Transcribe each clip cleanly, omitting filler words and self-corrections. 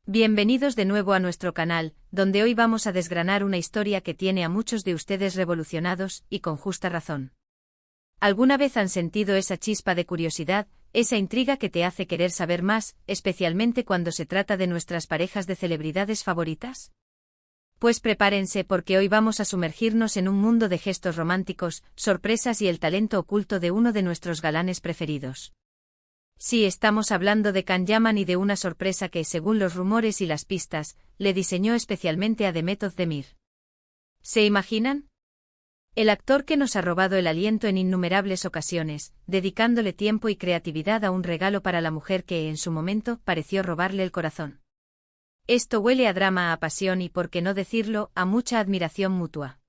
Bienvenidos de nuevo a nuestro canal, donde hoy vamos a desgranar una historia que tiene a muchos de ustedes revolucionados, y con justa razón. ¿Alguna vez han sentido esa chispa de curiosidad, esa intriga que te hace querer saber más, especialmente cuando se trata de nuestras parejas de celebridades favoritas? Pues prepárense porque hoy vamos a sumergirnos en un mundo de gestos románticos, sorpresas y el talento oculto de uno de nuestros galanes preferidos. Sí, estamos hablando de Can Yaman y de una sorpresa que, según los rumores y las pistas, le diseñó especialmente a Demet Özdemir. ¿Se imaginan? El actor que nos ha robado el aliento en innumerables ocasiones, dedicándole tiempo y creatividad a un regalo para la mujer que, en su momento, pareció robarle el corazón. Esto huele a drama, a pasión y, por qué no decirlo, a mucha admiración mutua.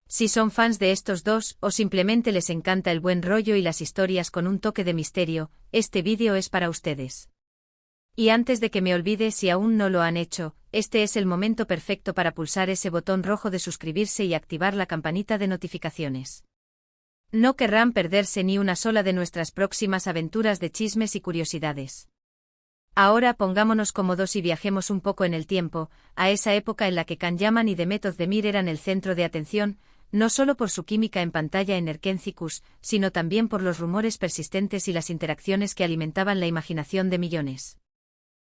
Si son fans de estos dos, o simplemente les encanta el buen rollo y las historias con un toque de misterio, este vídeo es para ustedes. Y antes de que me olvide, si aún no lo han hecho, este es el momento perfecto para pulsar ese botón rojo de suscribirse y activar la campanita de notificaciones. No querrán perderse ni una sola de nuestras próximas aventuras de chismes y curiosidades. Ahora pongámonos cómodos y viajemos un poco en el tiempo, a esa época en la que Can Yaman y Demet Özdemir eran el centro de atención, no solo por su química en pantalla en Erkencikus, sino también por los rumores persistentes y las interacciones que alimentaban la imaginación de millones.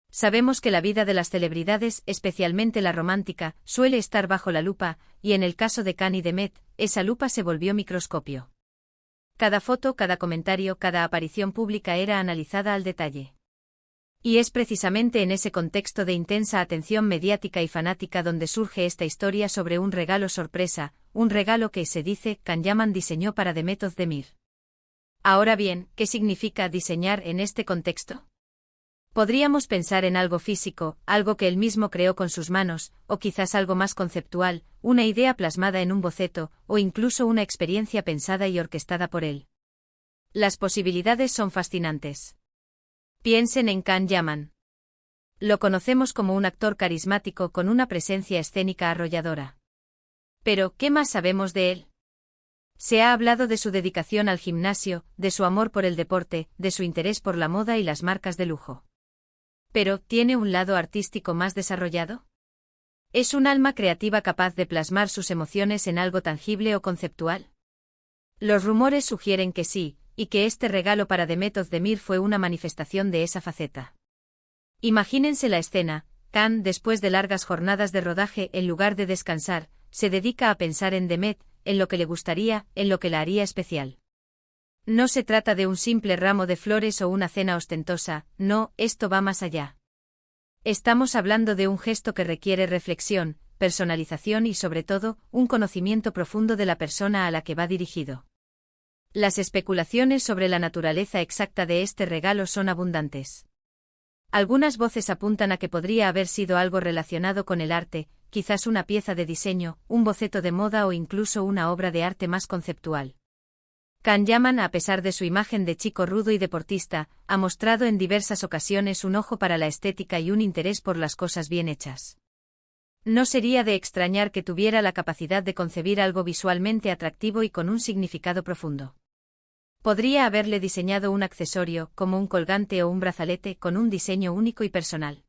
Sabemos que la vida de las celebridades, especialmente la romántica, suele estar bajo la lupa, y en el caso de Can y Demet, esa lupa se volvió microscopio. Cada foto, cada comentario, cada aparición pública era analizada al detalle. Y es precisamente en ese contexto de intensa atención mediática y fanática donde surge esta historia sobre un regalo sorpresa, un regalo que, se dice, Can Yaman diseñó para Demet Özdemir. Ahora bien, ¿qué significa diseñar en este contexto? Podríamos pensar en algo físico, algo que él mismo creó con sus manos, o quizás algo más conceptual, una idea plasmada en un boceto, o incluso una experiencia pensada y orquestada por él. Las posibilidades son fascinantes. Piensen en Can Yaman. Lo conocemos como un actor carismático con una presencia escénica arrolladora. Pero, ¿qué más sabemos de él? Se ha hablado de su dedicación al gimnasio, de su amor por el deporte, de su interés por la moda y las marcas de lujo. Pero, ¿tiene un lado artístico más desarrollado? ¿Es un alma creativa capaz de plasmar sus emociones en algo tangible o conceptual? Los rumores sugieren que sí, y que este regalo para Demet Özdemir fue una manifestación de esa faceta. Imagínense la escena: Can, después de largas jornadas de rodaje, en lugar de descansar, se dedica a pensar en Demet, en lo que le gustaría, en lo que la haría especial. No se trata de un simple ramo de flores o una cena ostentosa, no, esto va más allá. Estamos hablando de un gesto que requiere reflexión, personalización y, sobre todo, un conocimiento profundo de la persona a la que va dirigido. Las especulaciones sobre la naturaleza exacta de este regalo son abundantes. Algunas voces apuntan a que podría haber sido algo relacionado con el arte, quizás una pieza de diseño, un boceto de moda o incluso una obra de arte más conceptual. Can Yaman, a pesar de su imagen de chico rudo y deportista, ha mostrado en diversas ocasiones un ojo para la estética y un interés por las cosas bien hechas. No sería de extrañar que tuviera la capacidad de concebir algo visualmente atractivo y con un significado profundo. Podría haberle diseñado un accesorio, como un colgante o un brazalete, con un diseño único y personal.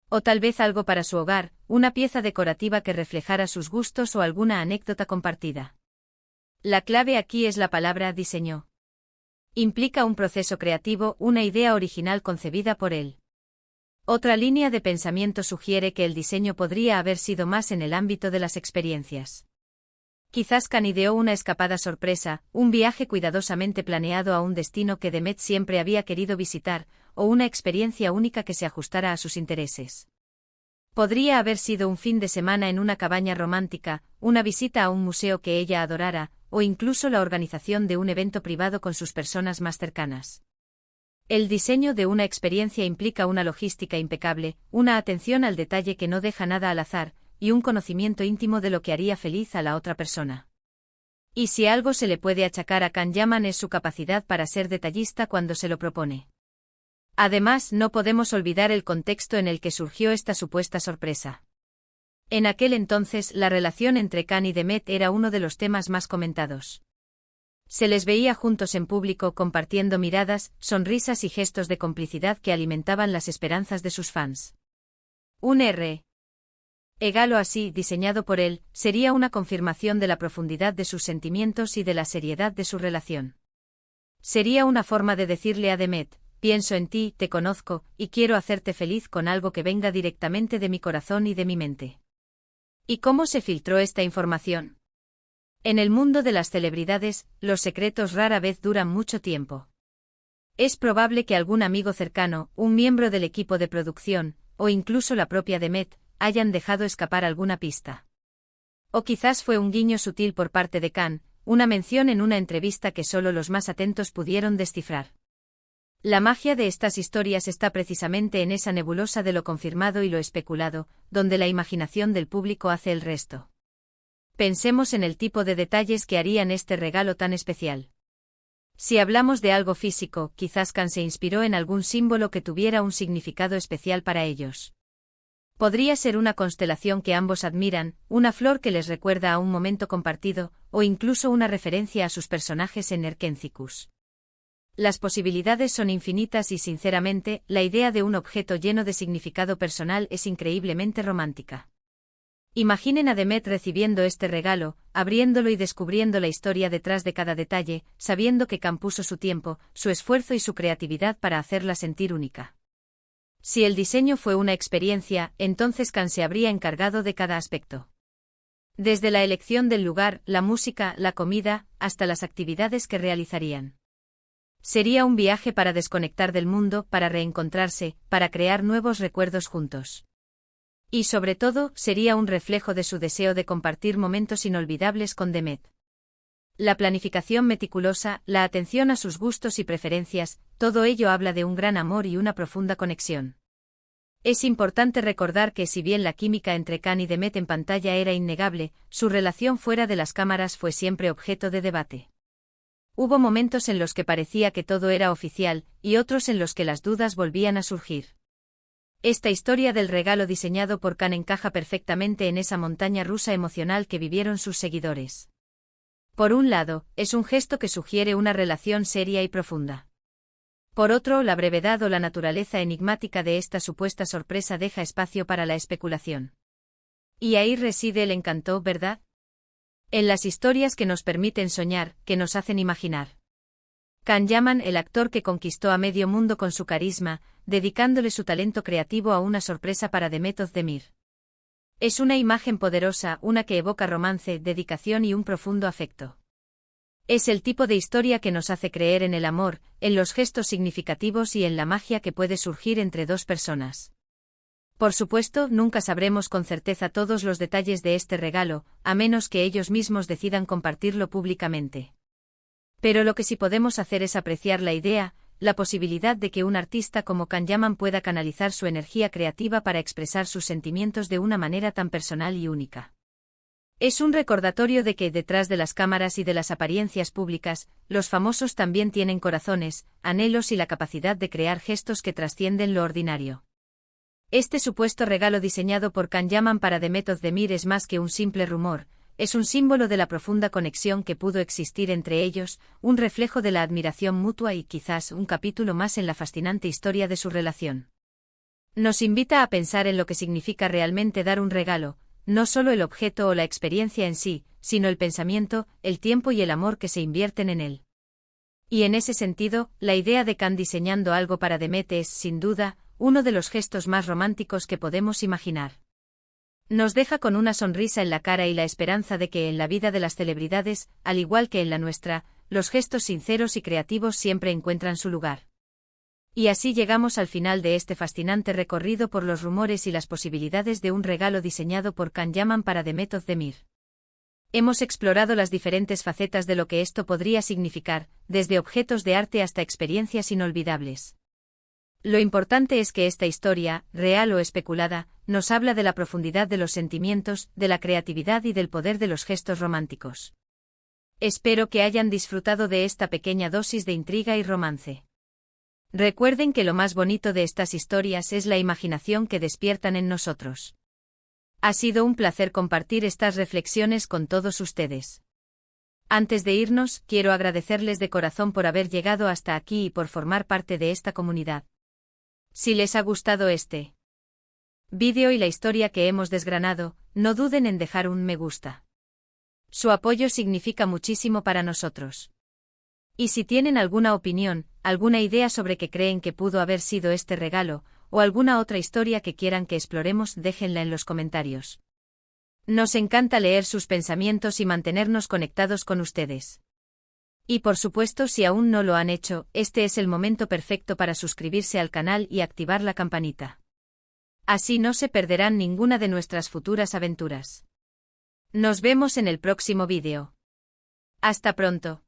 O tal vez algo para su hogar, una pieza decorativa que reflejara sus gustos o alguna anécdota compartida. La clave aquí es la palabra diseñó. Implica un proceso creativo, una idea original concebida por él. Otra línea de pensamiento sugiere que el diseño podría haber sido más en el ámbito de las experiencias. Quizás Can ideó una escapada sorpresa, un viaje cuidadosamente planeado a un destino que Demet siempre había querido visitar, o una experiencia única que se ajustara a sus intereses. Podría haber sido un fin de semana en una cabaña romántica, una visita a un museo que ella adorara, o incluso la organización de un evento privado con sus personas más cercanas. El diseño de una experiencia implica una logística impecable, una atención al detalle que no deja nada al azar, y un conocimiento íntimo de lo que haría feliz a la otra persona. Y si algo se le puede achacar a Can Yaman es su capacidad para ser detallista cuando se lo propone. Además, no podemos olvidar el contexto en el que surgió esta supuesta sorpresa. En aquel entonces, la relación entre Can y Demet era uno de los temas más comentados. Se les veía juntos en público compartiendo miradas, sonrisas y gestos de complicidad que alimentaban las esperanzas de sus fans. Un regalo así, diseñado por él, sería una confirmación de la profundidad de sus sentimientos y de la seriedad de su relación. Sería una forma de decirle a Demet: pienso en ti, te conozco, y quiero hacerte feliz con algo que venga directamente de mi corazón y de mi mente. ¿Y cómo se filtró esta información? En el mundo de las celebridades, los secretos rara vez duran mucho tiempo. Es probable que algún amigo cercano, un miembro del equipo de producción, o incluso la propia Demet, hayan dejado escapar alguna pista. O quizás fue un guiño sutil por parte de Khan, una mención en una entrevista que solo los más atentos pudieron descifrar. La magia de estas historias está precisamente en esa nebulosa de lo confirmado y lo especulado, donde la imaginación del público hace el resto. Pensemos en el tipo de detalles que harían este regalo tan especial. Si hablamos de algo físico, quizás Khan se inspiró en algún símbolo que tuviera un significado especial para ellos. Podría ser una constelación que ambos admiran, una flor que les recuerda a un momento compartido, o incluso una referencia a sus personajes en Erkencicus. Las posibilidades son infinitas y sinceramente, la idea de un objeto lleno de significado personal es increíblemente romántica. Imaginen a Demet recibiendo este regalo, abriéndolo y descubriendo la historia detrás de cada detalle, sabiendo que Khan puso su tiempo, su esfuerzo y su creatividad para hacerla sentir única. Si el diseño fue una experiencia, entonces Khan se habría encargado de cada aspecto. Desde la elección del lugar, la música, la comida, hasta las actividades que realizarían. Sería un viaje para desconectar del mundo, para reencontrarse, para crear nuevos recuerdos juntos. Y sobre todo, sería un reflejo de su deseo de compartir momentos inolvidables con Demet. La planificación meticulosa, la atención a sus gustos y preferencias, todo ello habla de un gran amor y una profunda conexión. Es importante recordar que si bien la química entre Khan y Demet en pantalla era innegable, su relación fuera de las cámaras fue siempre objeto de debate. Hubo momentos en los que parecía que todo era oficial, y otros en los que las dudas volvían a surgir. Esta historia del regalo diseñado por Khan encaja perfectamente en esa montaña rusa emocional que vivieron sus seguidores. Por un lado, es un gesto que sugiere una relación seria y profunda. Por otro, la brevedad o la naturaleza enigmática de esta supuesta sorpresa deja espacio para la especulación. Y ahí reside el encanto, ¿verdad? En las historias que nos permiten soñar, que nos hacen imaginar. Can Yaman, el actor que conquistó a medio mundo con su carisma, dedicándole su talento creativo a una sorpresa para Demet Özdemir. Es una imagen poderosa, una que evoca romance, dedicación y un profundo afecto. Es el tipo de historia que nos hace creer en el amor, en los gestos significativos y en la magia que puede surgir entre dos personas. Por supuesto, nunca sabremos con certeza todos los detalles de este regalo, a menos que ellos mismos decidan compartirlo públicamente. Pero lo que sí podemos hacer es apreciar la idea, la posibilidad de que un artista como Can Yaman pueda canalizar su energía creativa para expresar sus sentimientos de una manera tan personal y única. Es un recordatorio de que detrás de las cámaras y de las apariencias públicas, los famosos también tienen corazones, anhelos y la capacidad de crear gestos que trascienden lo ordinario. Este supuesto regalo diseñado por Can Yaman para Demet Özdemir es más que un simple rumor, es un símbolo de la profunda conexión que pudo existir entre ellos, un reflejo de la admiración mutua y quizás un capítulo más en la fascinante historia de su relación. Nos invita a pensar en lo que significa realmente dar un regalo, no solo el objeto o la experiencia en sí, sino el pensamiento, el tiempo y el amor que se invierten en él. Y en ese sentido, la idea de Can diseñando algo para Demet es, sin duda, uno de los gestos más románticos que podemos imaginar. Nos deja con una sonrisa en la cara y la esperanza de que en la vida de las celebridades, al igual que en la nuestra, los gestos sinceros y creativos siempre encuentran su lugar. Y así llegamos al final de este fascinante recorrido por los rumores y las posibilidades de un regalo diseñado por Can Yaman para Demet Özdemir. Hemos explorado las diferentes facetas de lo que esto podría significar, desde objetos de arte hasta experiencias inolvidables. Lo importante es que esta historia, real o especulada, nos habla de la profundidad de los sentimientos, de la creatividad y del poder de los gestos románticos. Espero que hayan disfrutado de esta pequeña dosis de intriga y romance. Recuerden que lo más bonito de estas historias es la imaginación que despiertan en nosotros. Ha sido un placer compartir estas reflexiones con todos ustedes. Antes de irnos, quiero agradecerles de corazón por haber llegado hasta aquí y por formar parte de esta comunidad. Si les ha gustado este vídeo y la historia que hemos desgranado, no duden en dejar un me gusta. Su apoyo significa muchísimo para nosotros. Y si tienen alguna opinión, alguna idea sobre qué creen que pudo haber sido este regalo, o alguna otra historia que quieran que exploremos, déjenla en los comentarios. Nos encanta leer sus pensamientos y mantenernos conectados con ustedes. Y por supuesto, si aún no lo han hecho, este es el momento perfecto para suscribirse al canal y activar la campanita. Así no se perderán ninguna de nuestras futuras aventuras. Nos vemos en el próximo vídeo. Hasta pronto.